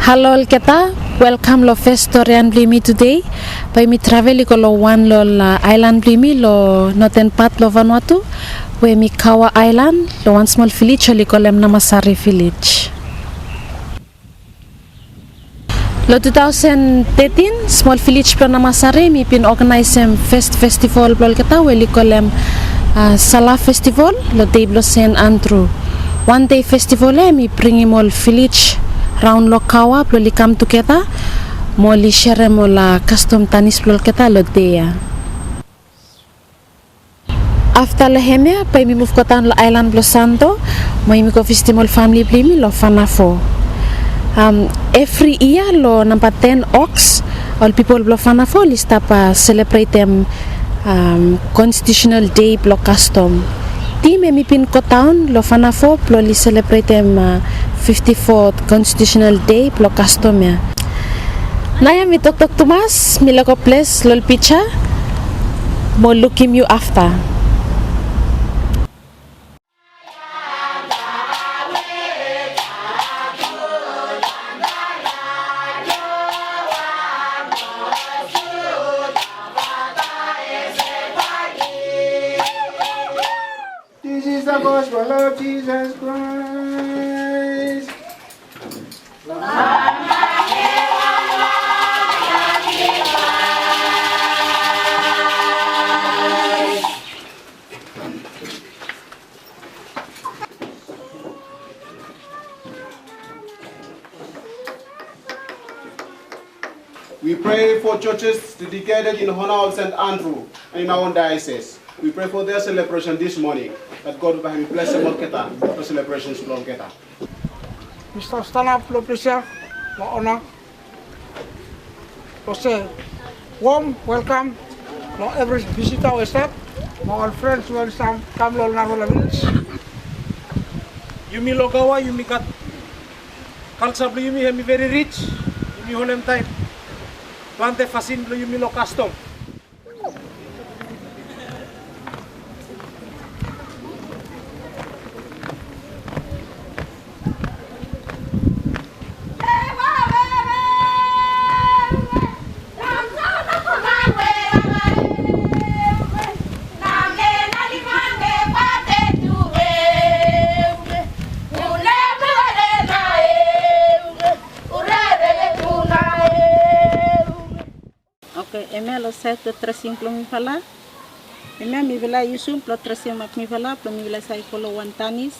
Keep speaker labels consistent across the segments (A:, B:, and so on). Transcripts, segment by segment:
A: Hello Alketa, welcome lo festorian blimi today. By mi travel ko lo one lo island blimi lo noten pat lo Vanuatu. We mi Kawa Island lo one small village li ko lem Namasari village. Lo 2013 small village pro Namasari mi pin organize festival blo Alketa we li ko lem Salah festival lo day blo Saint Andrew. One day festival mi bring him all village round lo Kawa plo li come together mo li share mo la custom tanis plo kita lo dia. After la hemia pa mi move ko tan lo island blo Santo mo mi ko festival family primi lo Fanafo. Every year lo number 10 ox all people blo Fanafo li sta pa celebrate them constitutional day blo custom. Di mi pin ko town lo Fanafo plo li celebrate them 54th constitutional day plo custom ya. Naya mi tok Tomas mi lako place lol picha mo look him you after.
B: This is the gospel of Jesus Christ.
C: We pray for churches dedicated in honor of St. Andrew and in our own diocese. We pray for their celebration this morning, that God will bless them all for celebrations from Keta.
B: Mr. Stand up, Lord, please, no honor. Say, warm welcome, no every visitor we step, no all friends welcome, come Lord Narola village.
D: Yumi Logawa, Yumi got culture, Yumi hemi very rich, Yumi holem time. Plante fasin Yumi lo custom.
E: Lo set tracing plo mi fala mi vela yusum plo tracing mak mi fala plo mi vela sai polo wantanis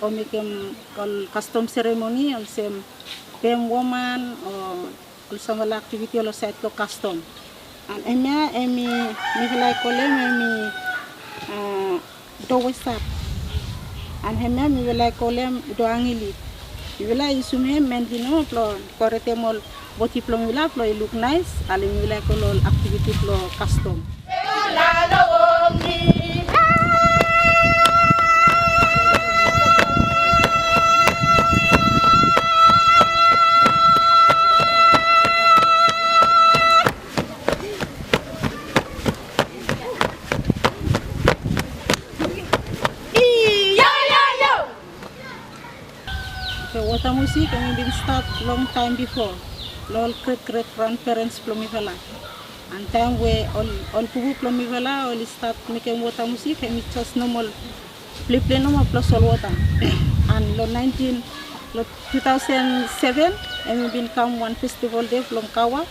E: o mi kem kol custom ceremony ol sem pem woman o sama la activity lo set lo custom an mi vela kole mi do wesap an mi vela kole do angili mi vela yusum men dino plo korete mol boti plo mi vela plo look nice ali mi vela kolol activity plo custom. Okay, water music I been start long time before. Lol great grandparents plo mi vela. And time we all pugu plo mi vela all start making water music and it's just normal play normal plus all water. And lo 2007 and been come one festival day from Kawa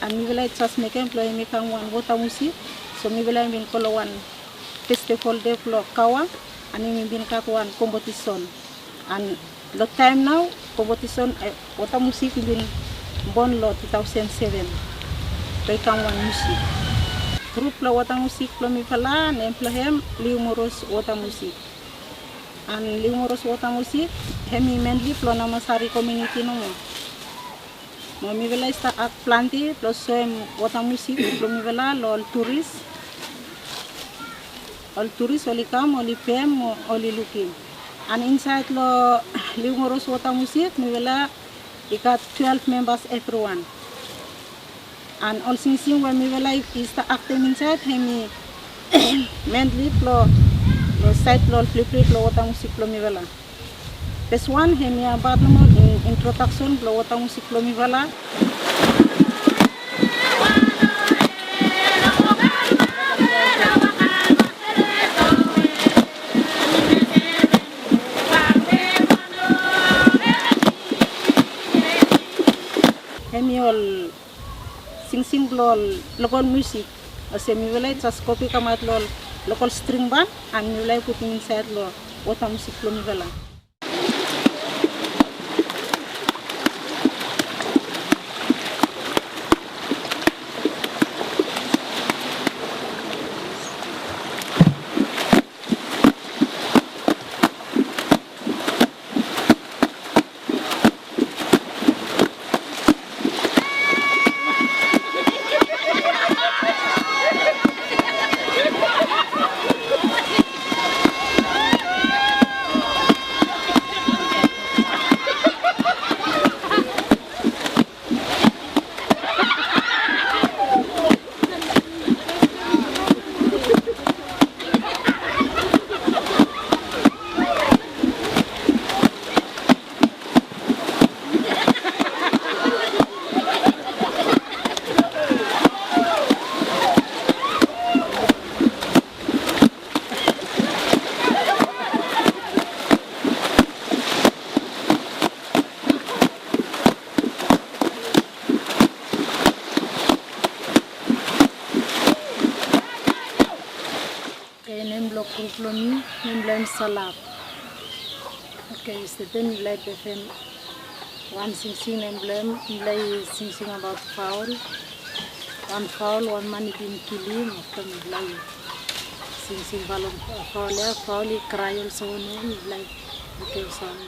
E: and mi vela just making plo mi come one water music. So mi vela been call one festival day from Kawa and mi been kat one competition. And the time now competition water music been born lo 2007 kay kam wan music group lo water music plo mi fala nem plo hem liumoros water music and liumoros water music hemi mainly plo Namasari community no mo Mo mi vela sta ak planti plus soem wata musik lo mi vela lo all tourist oli kam oli pem oli looking. And inside lo Lingoros wata musik mi vela we got 12 members everyone. And all sing when mi vela is the acting inside hemi mainly lo site lo flip lo wata musik lo mi vela. This one hemi abad namo introduction lo wata musik lo mi vela. Hemi all sing local music. As mi vela just copy kamat lo local string band and mi vela putting inside lo wata musik lo mi vela. Kuplomi memblem salap. Okay, so then like the fan one sing emblem, like sing about foul. One foul, one money being killing after me like sing foul cry also no like okay song.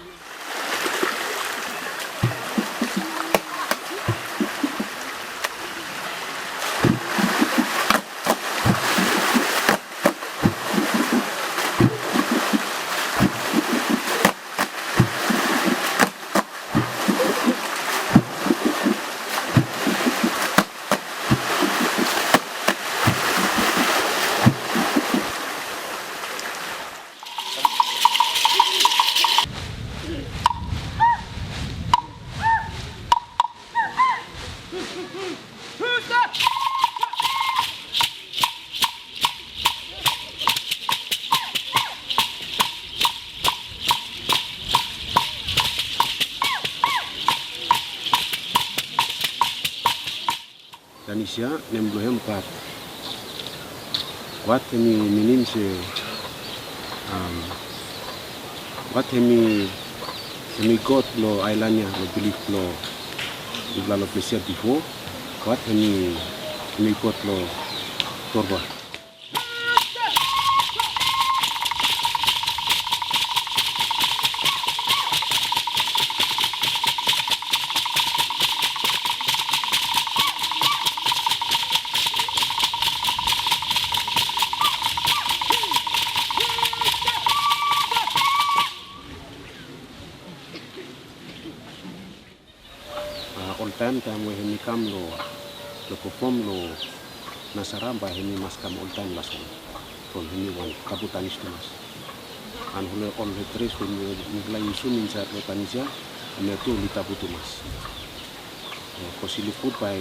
F: Indonesia nem pat wat hemi minin se wat hemi got lo islandnya lo believe lo ibla lo plesia before wat hemi got lo torba. All time kami hemi kam lo perform lo nasaramba hemi mas kam all time lason from hemi wan kabutanis tumas an hule all the tres hemi nilai isun inside lo tanisia hemi tu lita butumas kosili food by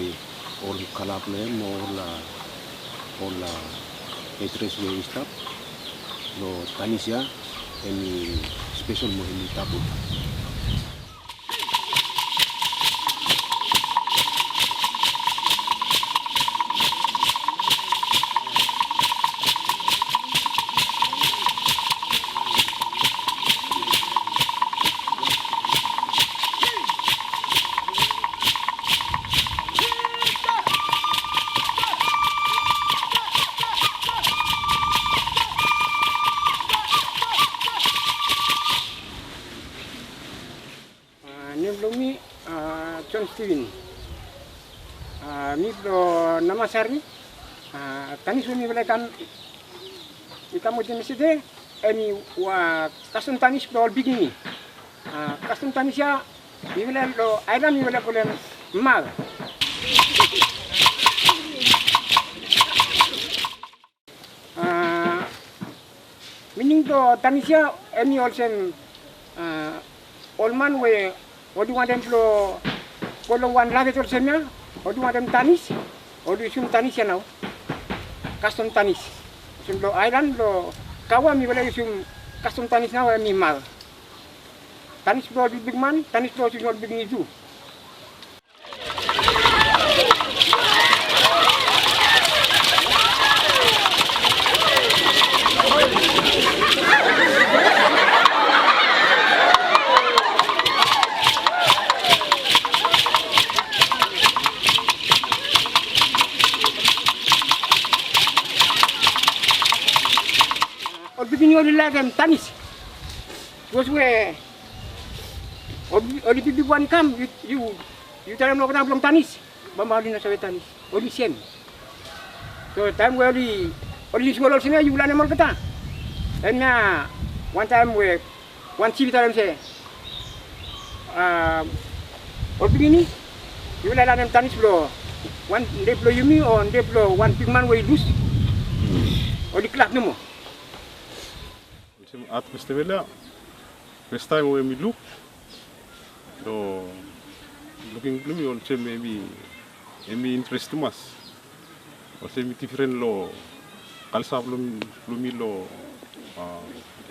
F: all kalaple mo all etres we stop lo tanisia hemi special mo hemi tabut.
G: Name Lomi, John Steven. mi lo namasari tanis mi bela kan ikamu jeniside emi wa kasum tanis lo bigini kasum tanis ya mi bela lo aida mi bela kolen mal meaning to tanis ya emi olsen olman we odi wadem lo kalau wan lagi terusnya, odu madam tanis, odu sum tanis ya nau, custom tanis, sum lo island lo kawa mi boleh sum custom tanis nau mi mal, tanis lo di big man, tanis lo sum big itu. Begini oli lagam tanis. Terus we oli bibuan kam you dalam lo belum tanis. Bambali na sawe tanis. Oli sen. So time we oli sekolah sini you bulan mal kata. And na one time we one cibi dalam se. Oli begini you lagam tanis lo one deplo yumi on deplo one pigman we lose. Oli kelak nemo.
H: At festival, first time when we look, so looking gloomy also maybe interest to us. Also maybe different lo, kalsa blumi lo,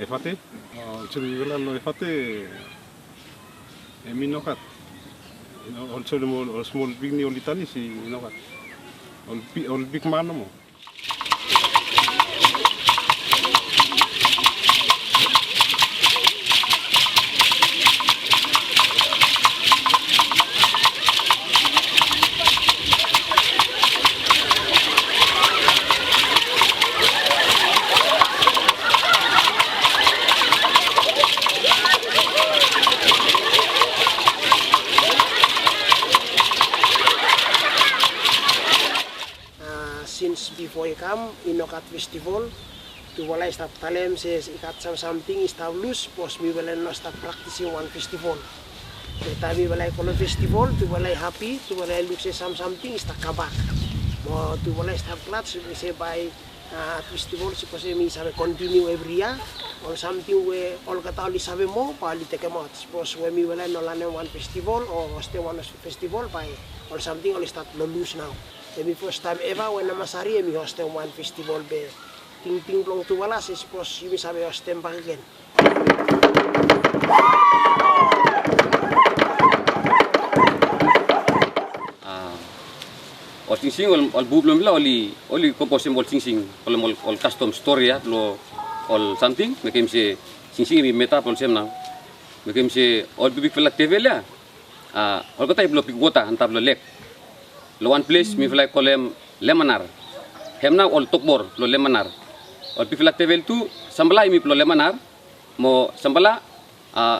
H: efate, actually we lo efate, no kat, also the small big ni olitani si no kat, all big man mo.
I: Since before I come Inokat festival to walay start talem says ikat something is loose pos we will not start practicing one festival. The time we walay color festival to walay happy to walay look say something is kabak. Mo to walay start clutch we say by festival suppose me sabe continue every year or something we all kata oli sabe mo pali take out. Suppose when we walay no lane one festival or stay one festival by or something only start no lose now. The first time ever when namasari mi hostel one festival be ting long tu wala si suppose you sabe hostel back again.
J: Sing all bublom la oli composem all sing all custom story ya lo all something mekem se sing mi meta all sem na mekem se all big fella tv la all kata lo big water antab lo lek lo one place mi fly kolem lemanar hemna all tokbor lo lemanar all big fella tv tu sambala mi lo lemanar mo sambala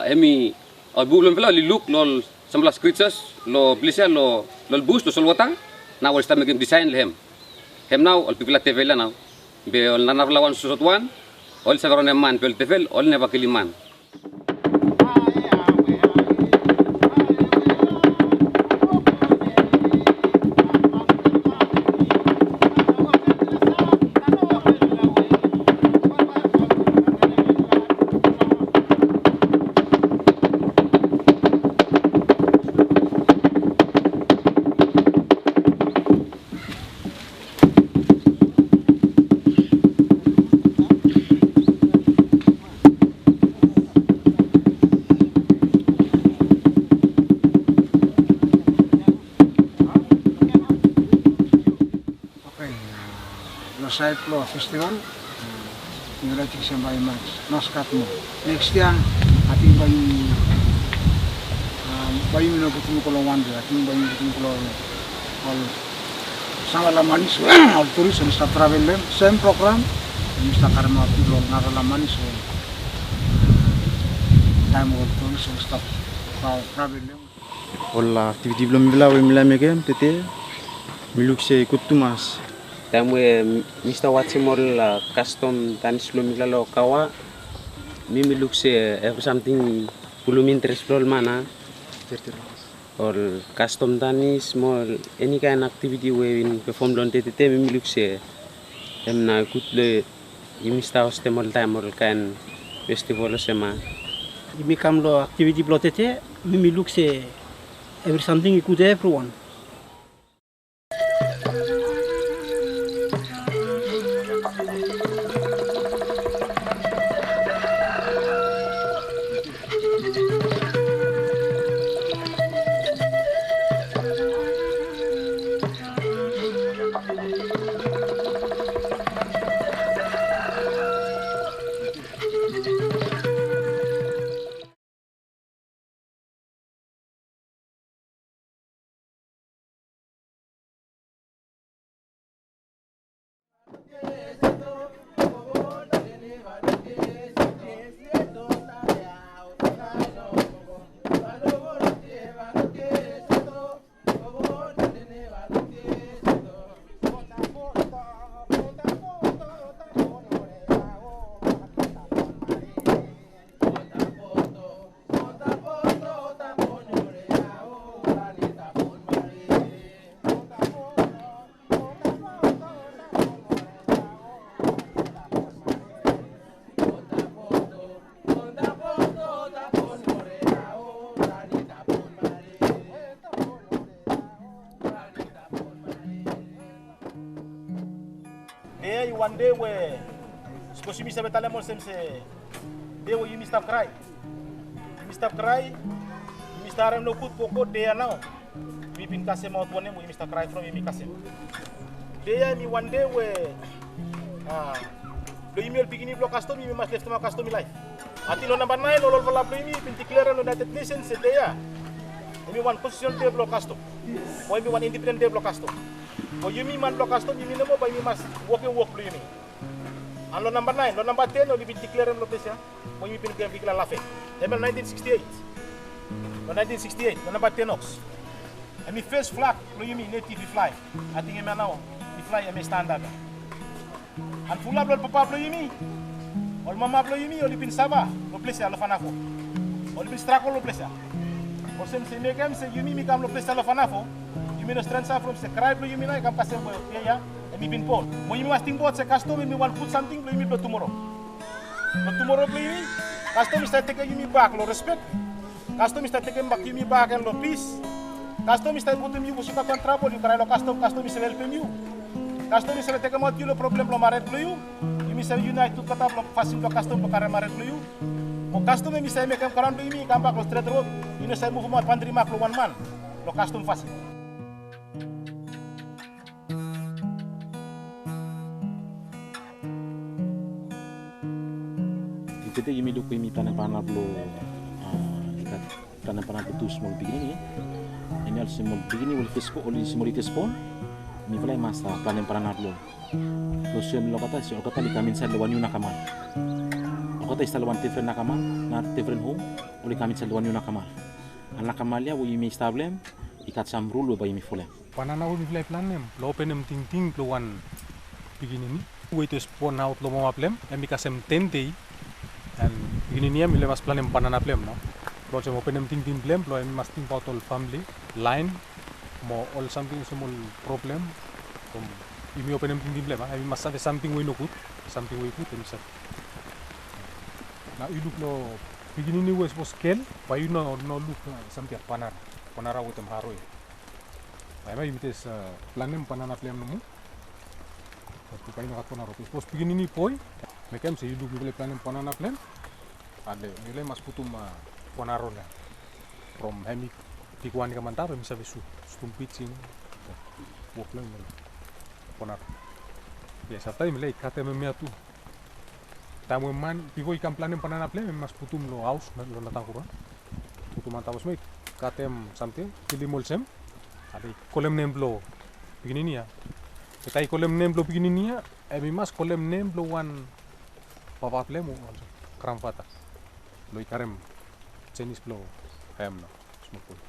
J: emi all bublom fella li look lo sambala scratches lo blisa lo boost lo solwata na wal sta megem design lehem now all big fella tv la now be all nanar lawan susotwan all sagarone man pel tv all ne bakiliman.
B: Side Floor Festival, nilai sampai mas naskatmu. Next year, ating bayi mina betul kalau wanda, ating bayi betul kalau sangat lamanis, al turis yang start travel lem, same program, mesti karena pulau nara lamanis, time al turis yang start travel lem.
K: All activity belum bila megem tete Miluk se kutumas.
F: Tamwe Mr. Watsimol custom tanis lo milalo kawa. Mimi look se something belum interest lo mana. Or custom tanis mol any kind activity we in perform don TTT mimi look se na ikut le Yimi sta hostemol time kan festival sema.
L: Yimi kam lo activity blotete mimi look se every something ikut everyone.
D: One day where supposed to be seven times more say they will you stop cry. You stop cry. You start no good poko day now. We been kasem out one we stop cry from me kasem. Day me one day where the email beginning block custom me must left my custom life. Until number 9 all over la me been declare on United Nations say day. Me one position day block custom. Why me one independent day block custom. For you me man block custom, you mean no more by me must work for you me. And law number 9, law number 10, only been declared on Lopecia when you been given Lafe. Emel 1968. Law 1968, law number 10 ox. And me first flag, you mean native fly. I think I'm now, the fly I'm standard. And full of blood papa you me. All mama you me, only been Sava, Lopecia, Lofanafo. Only been Straco Lopecia. Or some say, make them say, you me come Lopecia Lofanafo. You mean a strength from the cry, you mean I can pass away, yeah, and me been born. When you must think about the custom, me want put something, play me tomorrow. But tomorrow, play me, custom is taking me back, no respect. Custom is taking back me back and no peace. Custom is putting you, you got trouble, you cry, custom is helping you. Custom is taking out you, no problem, no married to you. You may say, unite to cut up, passing the custom, no carry married to you. Or custom, me say, make them come to me, come back on straight road. You know, say, move my pantry mark for one man. No custom fast.
K: Kita yumi lupa yumi tanah blo ikat tanah putus small begini ini al small begini ul fisco ul simolites pon mi fala masa panen blo lo sem lo kata si kata li kamin sa lawan yuna kamal kata istalawan different nakamal na different home ul kamin sa lawan yuna kamal an kamal ya yumi stablem ikat samru lo ba yumi fulem
M: panana ul mi planem lo penem ting ting lo wan begini ni wait to spawn out lo mo aplem emi kasem 10 day. And ini niya mile mas plan yang panana plem no. Kalau cuma penem ting plem, kalau yang mas ting all family line, mo all something small problem, imi penem ting plem, imi mas ada something we no good, something we good emisat. Na iluk lo begini ni wes bos kel, payu no look something panara with them haroi. Ayam imi tes plan yang panana plem no mu. Tapi payu no kat panara. Bos begini ni poi. Mekem se hidup mile plan panana plan ade mile mas putum panaro la from hemi tikuan ka mantap bisa besu stum pitching work lang mile panar biasa tai mile kate me atu tamu man pigo ikam plan panana plan mas putum lo house lo natakura putum antavos me katem something kilimol sem ade kolem nemblo begini ni ya kita kolem nemblo begini ni ya mas kolem nemblo one papa plemu kram pata lo ikarem chenis plo hem no smokul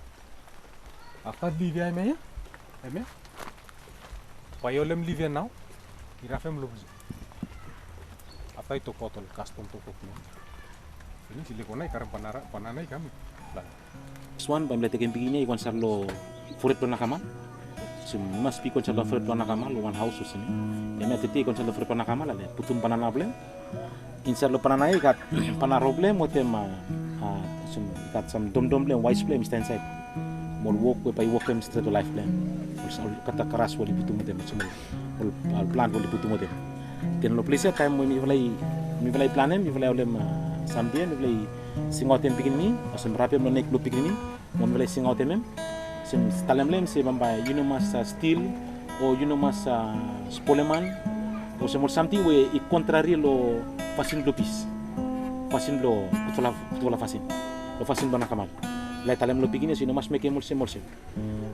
M: apa di dia me ya pa yolem live now irafem lo atai to potol custom to kokno ini silikona ikaram pananai kami
K: Swan pamela tekem piginya ikon sarlo furet lo nakama mas pi kon sarlo furet lo nakama lo one house usini eme tete kon sarlo furet lo nakama la putum panana problem insar lo pananai kat pana problem otema kat sam dom blem wise blem stand side mol walk we pai walk em straight to life plan kata keras wali putum dem semua plan wali putum dem ten lo place time mi valai planem mi valai olem samdia mi valai singotem pikini asem rapem lo nek lo pikini mo valai singotem mem sim stalemlem se bamba you know mas steel o you know mas spoleman o semol something we i contrary lo fasin lo pis fasin lo kutola fasin lo fasin bana kamal la talem lo pikini sino mas meke molse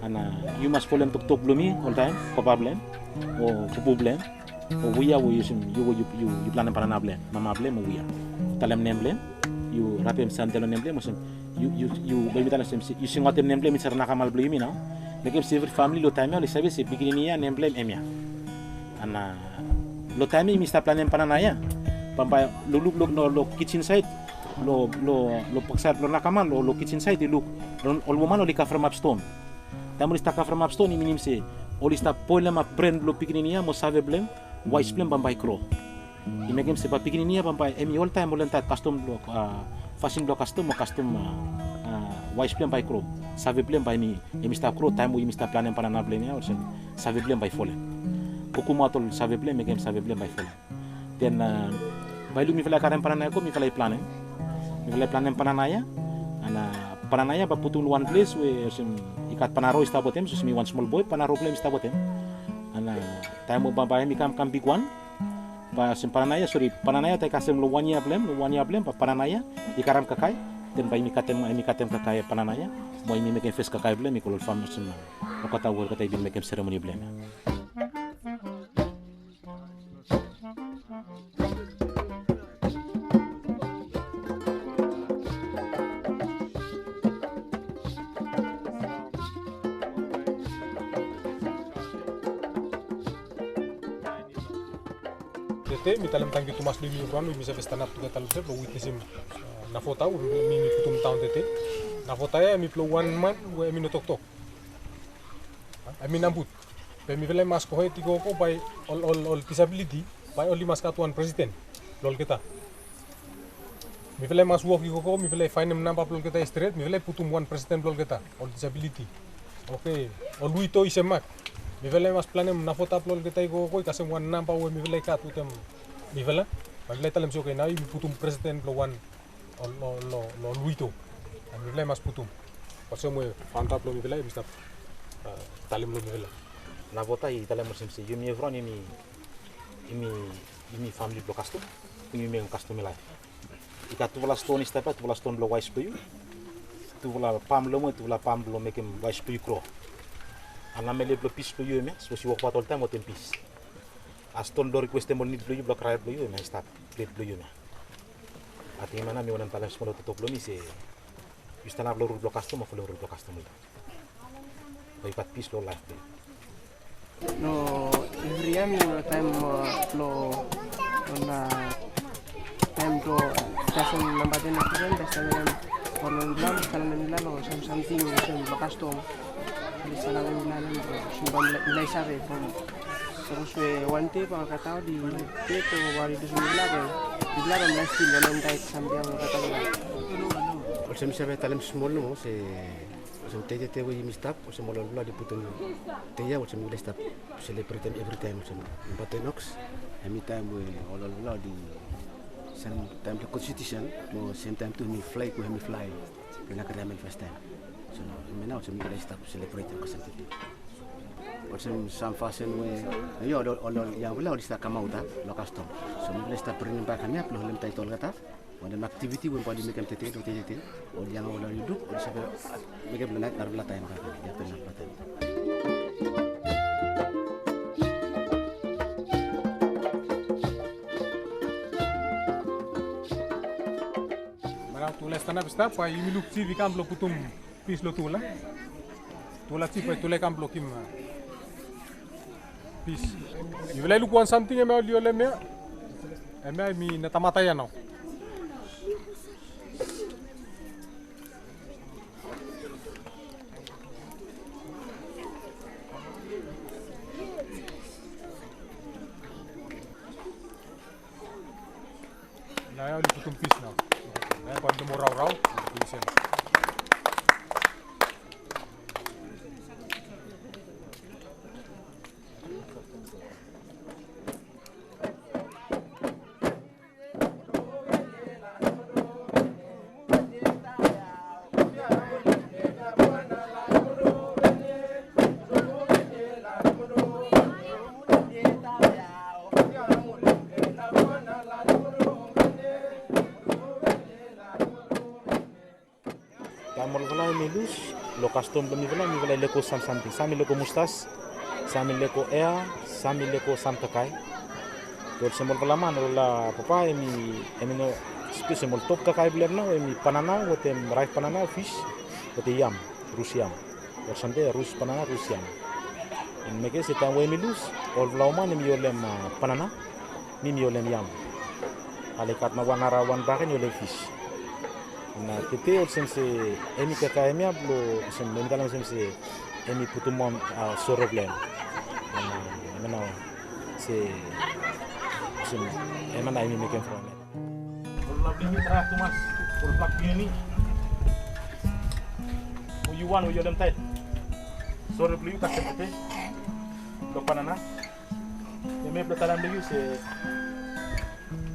K: ana you mas polem tok blomi all time probably o problem o wiya wo you plan para nable mama blem o wiya talem nemble you rapem santelo nemble mosen you baby talem sem you singotem nemble mi sarna kamal blimi now lekem every family lo time le sabe se pikini ya nemble emia ana lo time mi sta planem para naya pamba luluk lo kitchen side lo paksat lo nakaman lo kitchen side look ol woman oli ka from upstone tamul sta ka from upstone minim se oli sta poilema prend lo pikininia mo save blem wise blem bambai kro imegem se pa pikininia bambai emi all time olenta custom lo fashion lo custom wise blem by kro save blem by mi emi sta kro time emi sta planem para na blem ya or save blem by fole kukumatol save blem megem save blem by fole then bailu mi vela karem para na ko mi vela planem pananaya ana pananaya ba putul one place we ikat panaro ista botem so mi one small boy panaro problem ista botem ana time ba mi kam big one ba sim pananaya pananaya ta kasem lo one year blem pa pananaya ikaram kakai den ba mi katem kakai pananaya mo mi meken fes kakai blem ko fam sim ko kata wor kata bin meken ceremony blem
M: mi talem tangi tumas limi uran mi bisa stand up tuga talem se lo witnessim na fota mi putum town tete na fota ya mi plo one man we mi no tok mi nambut pe mi vele mas ko heti ko by all disability by only mas katuan president lol kita mi vele mas work ko mi vele find number lol kita straight mi vele putum one president lol kita all disability okay all luito isemak mi vele mas planem na fota lol kita ko kasem one number we mi vele katutem mi vela pag talem so kay na mi putum president lo one lo luito mi vela mas putum paso mo fanta lo mi vela mi sta talem lo mi vela
K: na vota i talem mo simsi you mi evron mi family block custom mi custom life ika tu vola stone sta pa tu vola stone lo wise per you tu vola pam lo mekem wise per you kro ana mele blo pis per you me so si wok patol time o tempis aston do request mo nit blue block right blue na stop plate blue na ati mana mi wonan talas mo to blue mi se istana blue block custom mo blue block custom ito oi pat piece lo life day
I: no every year mi no time lo na time to kasem number den na kasem Orlando Blanc, Salman Milano, something block custom di Salman Milano sumbang nilai sabe terus one day kata di itu wari di Sumila di belakang nasi dalam diet sambil kata kalau saya misalnya talem small no se tete we mistap se molo la di putun teya o se mi stap celebrate every time se Batenox every time we all la di same time the constitution mo same time to me fly na kada first time so me now se mi stap celebrate ko sentiti Macam some fashion we, yo yang bela di stak kamauta lo custom. So bela stak bring back kami upload lem title kata. Ada activity we pada make tete o yang ola hidup o sabe make bela nak bela time kata. Ya benar betul.
M: Mana tulas tanah besar pa ini look si vikam lo putum pis lo tula. Tula si pa tula kam lo kim peace. You will look one something about you lemia. Ema mi natamataya now. Now you put peace now. Now put the more raw.
K: Lo custom mi vela leko sam something. Sami leko mustas, sami leko air, sami leko sam kakai. Dor semol vela man la papa emi no spesial mol top kakai bler na emi panana wotem rice panana fish wote yam rus yam. Dor sante rus panana rus yam. En meke se tan we mi lus ol vela man emi yolem panana mi yolem yam. Ale kat na wanara wan baken yolem fish. Na tete ol sense emi kaka emi ablo sen mendalam sense emi putumon soroblem na mena se emana emi meken from it
D: la bini terakhir tu mas pour plak ni you want you dem tight soroblu ka sepete lo panana emi platalam de se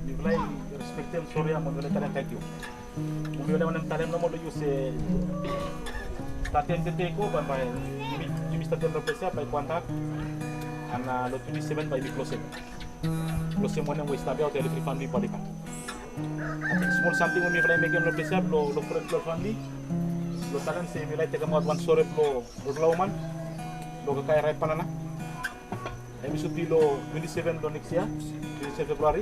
D: ni blai respectem soria mo de talan kayu Mungkin orang talem nomor tu se tatem tete ko ba mai you Mr. Tem represent by contact ana lo 27 by close one and we start out every family palika I think small something we may make them represent lo friend lo family lo talent se milai take out one sore lo man lo kaya right panana emi suti lo 27 lo next year 27 February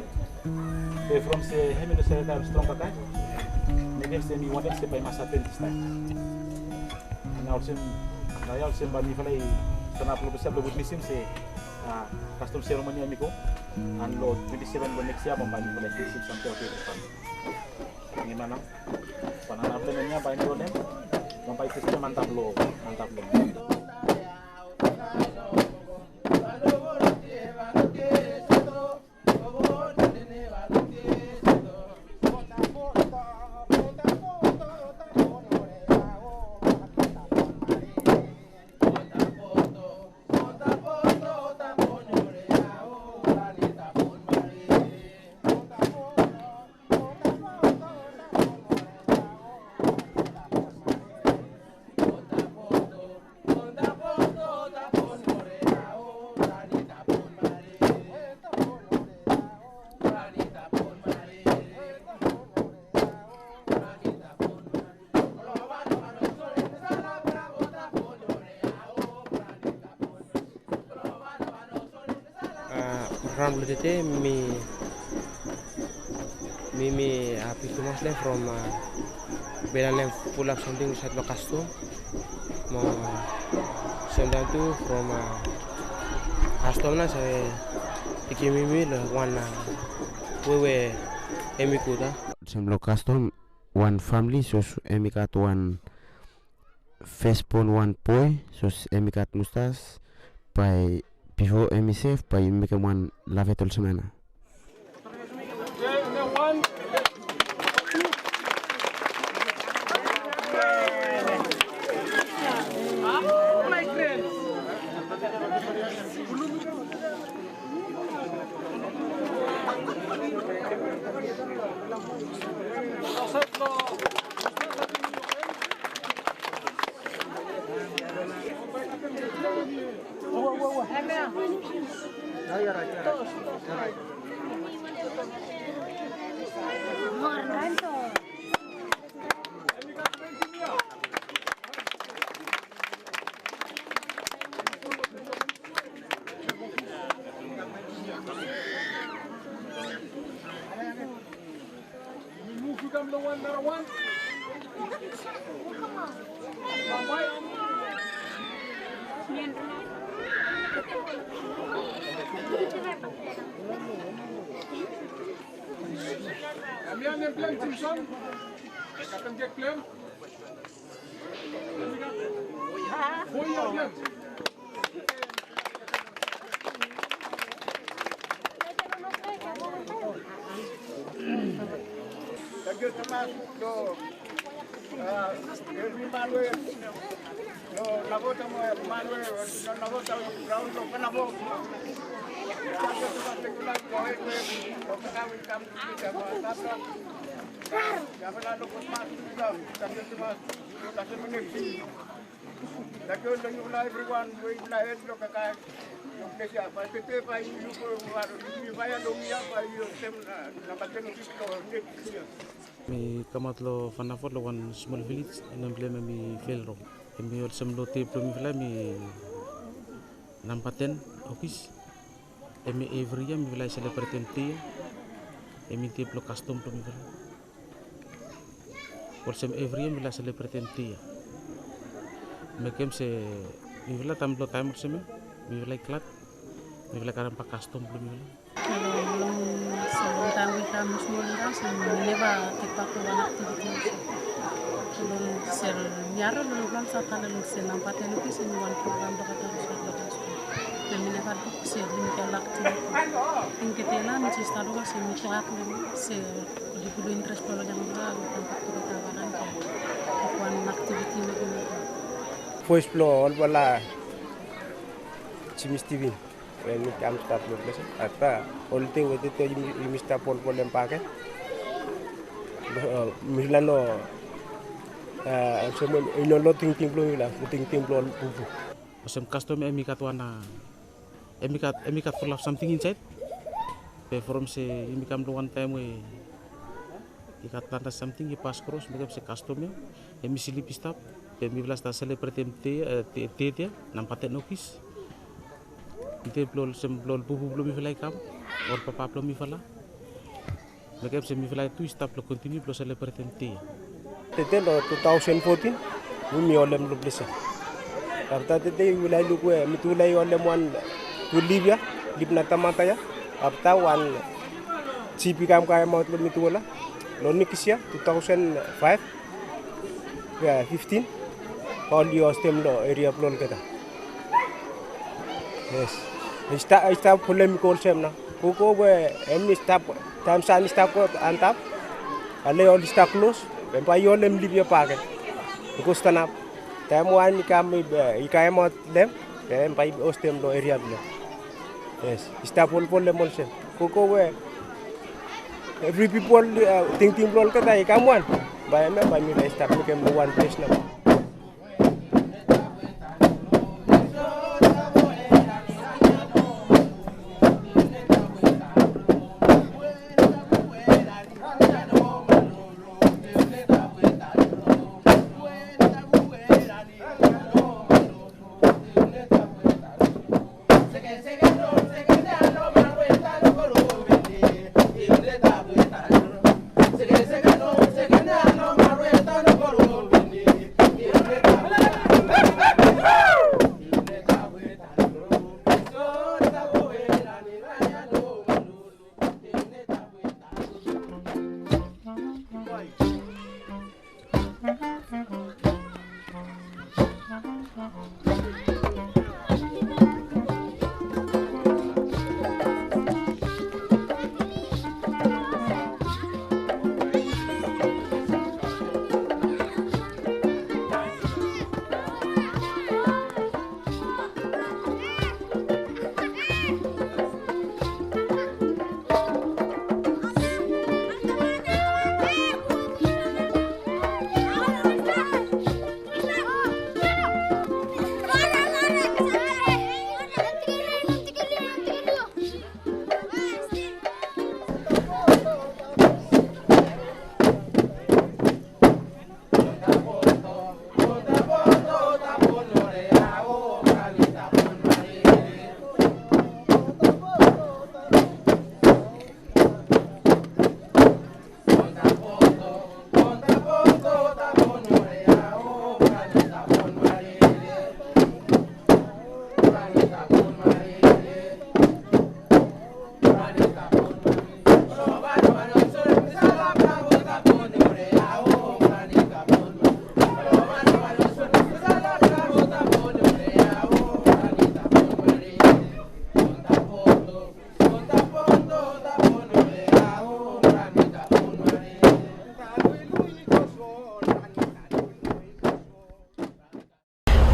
D: from se hemi no se strong kaka Mungkin semi wadah sampai masa pentas time. Nah, olsen bami falai karena perlu besar lebut misim se custom ceremony amiko. Lo 27 next year membani falai misim sampai waktu depan. Gimana? Panana plannya baik boleh. Sampai itu mantap lo.
N: Ram tete mi happy to mas from Belalem full of something set lo custom mo sendan tu from custom na sa ikimimi lo one wewe emikuta
F: sem lo custom one family sos emikat one fespon one poi sos emikat mustas by before emisef by make one lavetol semana
M: Amian yang plan Simpson. Kapten Jack plan. Boya plan.
B: Lagi teman do Manuel lo nabo tamo Manuel no nabo tamo ground lo panabo lagi teman tegulan boy lo kawin kamu kita mata jangan lalu kosmas kita lagi teman lagi meniti lagi lo nyula everyone we mulai lo kakak lo kesi apa tete pai lu ko waru ni vaya lo mia pai yo tem na bateno kisko ni
K: Mi kamatlo fanafot lo one small village en emblema mi felro. Mi ol semlo te pro mi fla mi nampaten office. Mi every year mi fla celebrate te. Mi te pro custom pro mi fla. Por sem every year mi fla celebrate te. Me kem se mi fla tamblo time sem mi fla klat. Mi fla karam pa custom pro mi fla.
O: Kalau belum sebelum kami semua saya menyewa kita keluar aktivitas. Belum ser biar belum belum saat lalu saya nampak teluki saya mewan program dekat harus ada. Pemilih kartu saya dimiliki aktivitas. Tingkatnya masih stabil saya mikirkan saya di kudu interest kalau jangan berlalu tempat kita tawaran kawan aktiviti macam.
N: Voice flow wala Chimis TV. When it comes to that place, ata all thing with it you Mr. Paul empake. Milano some ino lo ting blow la ting blow bubu.
K: Some custom emikat wana emikat full of something inside. From say imikam do one time we ikat tanda something you pass cross make se custom emi silip stop emi blas ta celebrate te dia nampaten office. Inte blol sem blol bubu blol mi fly kam or papa blol mi fala megap sem mi fly tu stop lo continue blol celebrate te
N: tete lo 2014 mi olem lo blesa after tete wilai lu ko mi tu lay olem wan tu libya libna tamata ya after one CP kam kaya maut lo mi tu wala lo nikisia 2005 ya 15 all your stem lo area blol kata yes Ista polemical sem na. Kuko we emni stop tam san stop ko antap. Ale all stop close. Bempa yo lem libya paket. Kuko stanap. Tam wan ikam ikay mo lem. Bempa ostem do area blo. Yes. Ista pol lemol sem. Kuko we every people think blol ka dai kam wan. Ba me ba mi stop mi kem one place na.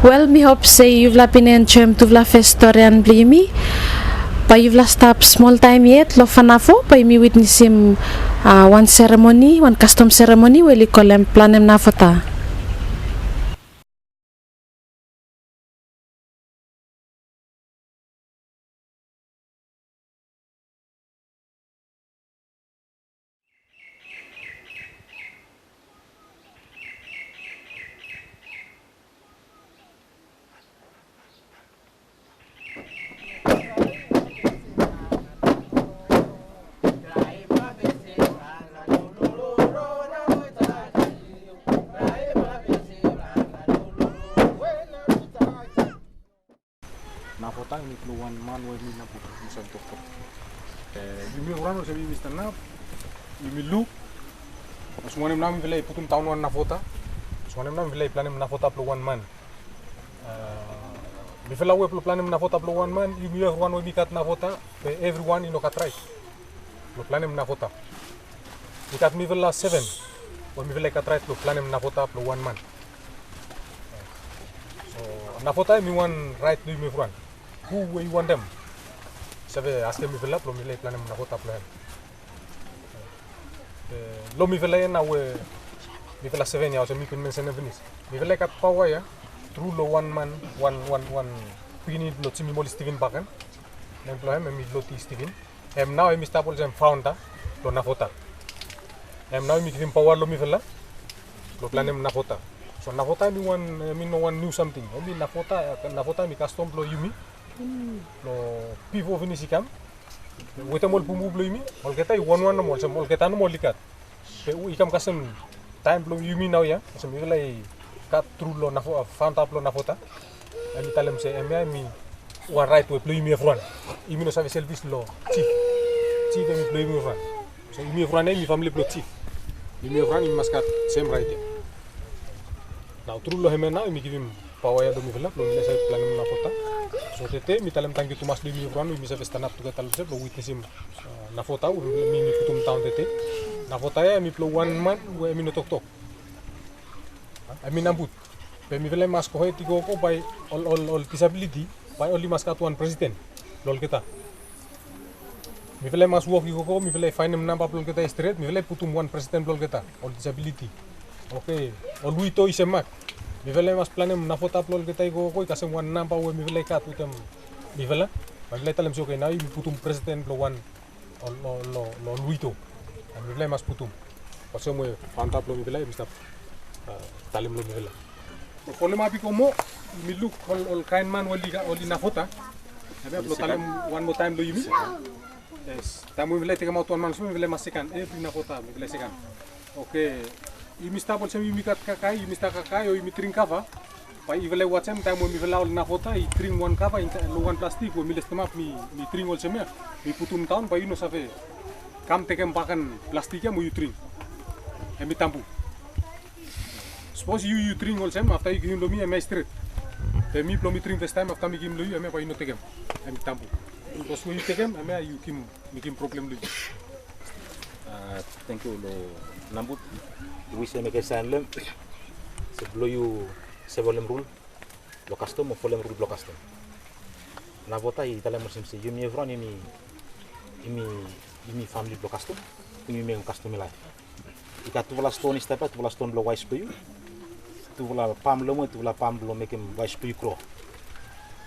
A: Well, me hope say you've been enchem to vla festorian blimi. Pa you've stop small time yet lo fanafo pa mi witness him one ceremony, one custom ceremony weli kolem planem nafota.
M: Nafota ini keluar man we mi na putu misal doktor. Yumi orang se mi Mr. Nap. Yumi lu. Semua nam vilai putum tahun wan nafota. Semua nam vilai planem nafota keluar man. Mi vilai we planem nafota keluar man. Yumi orang we mi kat nafota. Everyone ino kat right. Planem nafota. Ikat mi vilai 7. We mi vilai kat right planem nafota keluar man. So nafota mi one right do mi front. Who we want them? Sabe aske mi vela lo mi lay planem na kota plan. Lo mi vela na we mi vela 7 ya so mi kun men senevenis. Mi vela kat power ya through lo one man one pini lo timi mol Steven Bakan. Employee mi lo ti Steven. Now mi stapol jam founder lo na kota. Now mi kim power lo mi vela lo planem na kota. So na kota mi no one knew something. Mi na kota mi custom lo yumi. Lo pivo vinisikam weta mol pumu bloimi mol keta one mol sem mol keta no mol likat pe ikam kasem time blo yumi now ya sem ilai kat true lo na found up lo na fota ami talem se mi one right we bloimi front imi no save service lo chief mi bloimi front so imi front mi family blo chief imi front mi maskat same right now true lo hemena mi give him power ya do mi vela lo mi sai plan na fota. So tete mi talem tangki tumas di mi front mi save stand up to tal se lo witness him na fota mi putum town tete na fota ya mi plo one man we mi no tok ami nambut pe mi vela mas ko heti ko by all disability by only mas kat one president lol kita mi vela mas work ko mi vela find him number lol kita straight mi vela putum one president lol kita all disability okay all we to isemak mi vela mas planem na fota lol kita ko kasem one number we mi vela kat utem mi vela talem so kay na mi putum president lo one lo luito mi vela mas putum kasi mo fanta lo mi vela mi stap talem lo mi vela Kole mapi komo mi look all kind man oli na fota. Abi lo talem one more time lo yumi. Yes. Tamu vile teka mau tuan man so mi vile masikan every na fota mi vile sekan. Okay. Yumi sta bol semi mi kat kakai, yumi sta kakai o yumi tring kava. Pa i vile watsem tamu mi vile na fota i tring one kava in lo one plastic o mi lestema mi tring ol semia. Mi putum taun pa ino save. Kam tekem pakan plastiknya mu yutring. Emi tampu. Suppose you drink all same after you give me a straight. Then me blow me drink this time after me give you I may no take him. I'm tampu. Because when you take him, I you give problem.
K: Thank you, Nambut. We say make a sign lem. So blow you several rule. Lo custom or follow rule block custom. Na vota I tell them say you me everyone in family block custom. You me custom life. Ika tu vola stone step tu vola stone blow wise for you. Tu vola pam lo mo tu vola pam blow make him wise for you crow.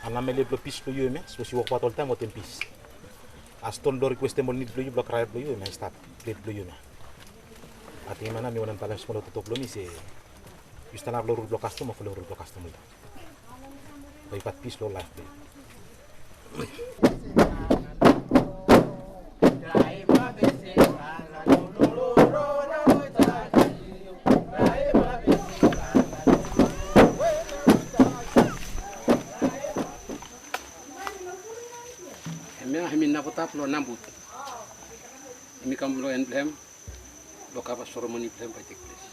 K: Ana mele blow peace for you me so si work all time what in peace. A stone do request mo need blow you block right blow you me start plate blow you me. Ati mana mi wonan talent small to blow mi se you stand up blow block custom of blow block custom. By pat peace lo life play.
F: Hemi na kota lo Nambut. Hemi kam lo emblem lo kapa ceremony emblem by take place.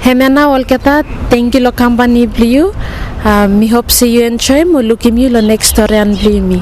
A: Hemena all kata thank you lo company bliu. Me hope see you enjoy mo looking you lo next story and blue me.